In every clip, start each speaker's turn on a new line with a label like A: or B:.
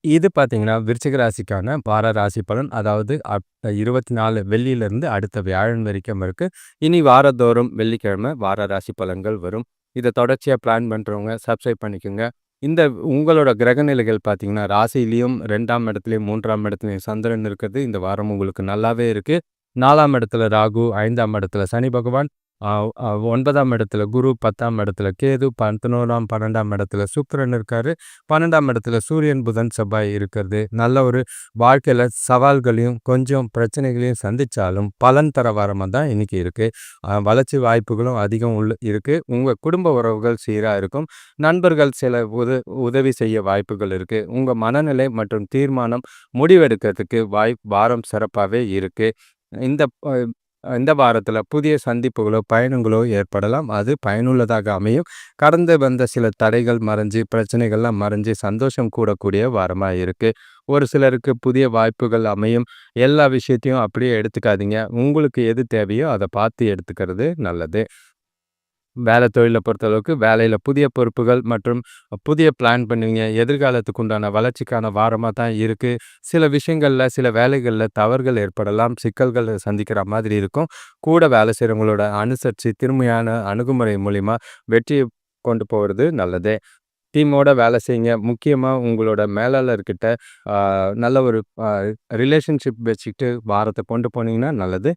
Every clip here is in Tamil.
A: இது பார்த்தீங்கன்னா, விருச்சிக ராசிக்கான வார ராசி பலன். அதாவது 24 வெள்ளியிலிருந்து அடுத்த வியாழன் வரைக்கும் இருக்கு. இனி வாரந்தோறும் வெள்ளிக்கிழமை வார ராசி பலன்கள் வரும். இத தொடர்ச்சியா பிளான் பண்றவங்க சப்ஸ்கிரைப் பண்ணிக்கோங்க. இந்த உங்களோட கிரக நிலைகள் பார்த்தீங்கன்னா, ராசியிலயும் 2ஆம் இடத்துலயும், 3ஆம் இடத்துலயும் சந்திரன் இருக்கிறது இந்த வாரம் உங்களுக்கு நல்லாவே இருக்கு. 4ஆம் இடத்துல ராகு, 5ஆம் இடத்துல சனி பகவான், அ அ 9ஆம் இடத்துல குரு, 10ஆம் இடத்துல கேது, 11ஆம், 12ஆம் இடத்துல சுக்கிரன் இருக்காரு. 12ஆம் இடத்துல சூரியன், புதன், செவ்வாய் இருக்கிறது. நல்ல ஒரு வாழ்க்கையில சவால்களையும், கொஞ்சம் பிரச்சனைகளையும் சந்திச்சாலும், பலன் தர வாரமா தான் இன்னைக்கு இருக்கு. வளர்ச்சி வாய்ப்புகளும் அதிகம் இருக்கு. உங்க குடும்ப உறவுகள் சீரா இருக்கும். நண்பர்கள் சில உதவி செய்ய வாய்ப்புகள் இருக்கு. உங்க மனநிலை மற்றும் தீர்மானம் முடிவெடுக்கிறதுக்கு வாரம் சிறப்பாவே இருக்கு. இந்த அ இந்த வாரத்துல புதிய சந்திப்புகளோ, பயணங்களோ ஏற்படலாம். அது பயனுள்ளதாக அமையும். கடந்து வந்த சில தடைகள் மறைஞ்சு, பிரச்சனைகள்லாம் மறைஞ்சு, சந்தோஷம் கூடக்கூடிய வாரமா இருக்கு. ஒரு சிலருக்கு புதிய வாய்ப்புகள் அமையும். எல்லா விஷயத்தையும் அப்படியே எடுத்துக்காதீங்க. உங்களுக்கு எது தேவையோ அத பார்த்து எடுத்துக்கிறது நல்லது. வேலை தொழில பொறுத்தளவுக்கு வேலையில புதிய பொறுப்புகள் மற்றும் புதிய பிளான் பண்ணுவீங்க. எதிர்காலத்துக்கு உண்டான வளர்ச்சிக்கான வாரமா தான் இருக்கு. சில விஷயங்கள்ல, சில வேலைகள்ல தவறுகள் ஏற்படலாம். சிக்கல்கள் சந்திக்கிற மாதிரி இருக்கும். கூட வேலை செய்றவங்களோட அனுசரிச்சு திறமையான அணுகுமுறை மூலியமா வெற்றிய கொண்டு போறது நல்லது. டீமோட வேலை செய்யுங்க. முக்கியமா உங்களோட மேலாளர்கிட்ட அ நல்ல ஒரு ரிலேஷன்ஷிப் வச்சுக்கிட்டு வாரத்த கொண்டு போனீங்கன்னா நல்லது.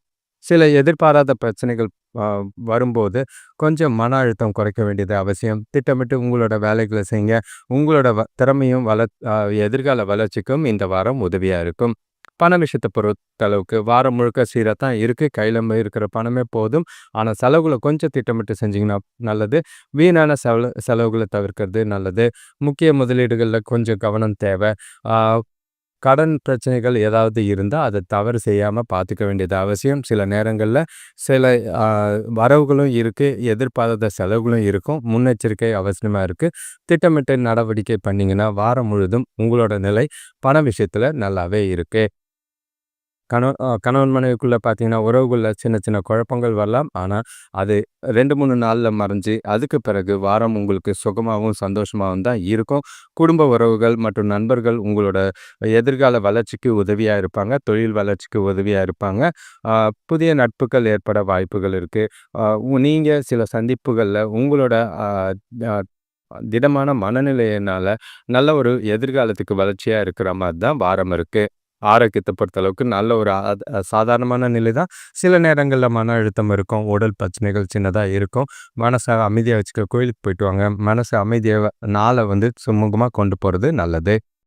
A: சில எதிர்பாராத பிரச்சனைகள் அ வரும்போது கொஞ்சம் மன அழுத்தம் குறைக்க வேண்டியது அவசியம். திட்டமிட்டு உங்களோட வேலைகள செய்யுங்க. உங்களோட திறமையும் எதிர்கால வளர்ச்சிக்கும் இந்த வாரம் உதவியா இருக்கும். பண விஷயத்த பொறுத்தளவுக்கு வாரம் முழுக்க சீரா தான் இருக்கு. கையில இருக்கிற பணமே போதும். ஆனா செலவுகள கொஞ்சம் திட்டமிட்டு செஞ்சீங்கன்னா நல்லது. வீணான செலவுகள தவிர்க்கிறது நல்லது. முக்கிய முதலீடுகள்ல கொஞ்சம் கவனம் தேவ. ஆ கடன் பிரச்சனைகள் ஏதாவது இருந்தா, அத தவறு செய்யாம பார்த்துக்க வேண்டியது அவசியம். சில நேரங்கள்ல சில அ வரவுகளும் இருக்கு. எதிர்பாராத செலவுகளும் இருக்கும். முன்னெச்சரிக்கை அவசியமா இருக்கு. திட்டமிட்டு நடவடிக்கை பண்ணீங்கன்னா, வாரம் முழுதும் உங்களோட நிலை பண விஷயத்துல நல்லாவே இருக்கு. கணவன் மனைவிக்குள்ள பார்த்தீங்கன்னா, உறவுகள்ல சின்ன சின்ன குழப்பங்கள் வரலாம். ஆனா, அது 2, 3 நாள்ல மறைஞ்சு, அதுக்கு பிறகு வாரம் உங்களுக்கு சுகமாவும், சந்தோஷமாவும் தான் இருக்கும். குடும்ப உறவுகள் மற்றும் நண்பர்கள் உங்களோட எதிர்கால வளர்ச்சிக்கு உதவியா இருப்பாங்க. தொழில் வளர்ச்சிக்கு உதவியா இருப்பாங்க. அ புதிய நட்புகள் ஏற்பட வாய்ப்புகள் இருக்கு. நீங்க சில சந்திப்புகள்ல உங்களோட அ அ திடமான மனநிலையினால நல்ல ஒரு எதிர்காலத்துக்கு வளர்ச்சியா இருக்கிற மாரி தான் வாரம் இருக்கு. ஆரோக்கியத்த பொறுத்தளவுக்கு நல்ல ஒரு சாதாரணமான நிலை தான். சில நேரங்கள்ல மன அழுத்தம் இருக்கும். உடல் பிரச்சனைகள் சின்னதா இருக்கும். மனச அமைதியா வச்சுக்க கோயிலுக்கு போயிட்டு வாங்க. மனச அமைதியா நாள சுமூகமா கொண்டு போறது நல்லது.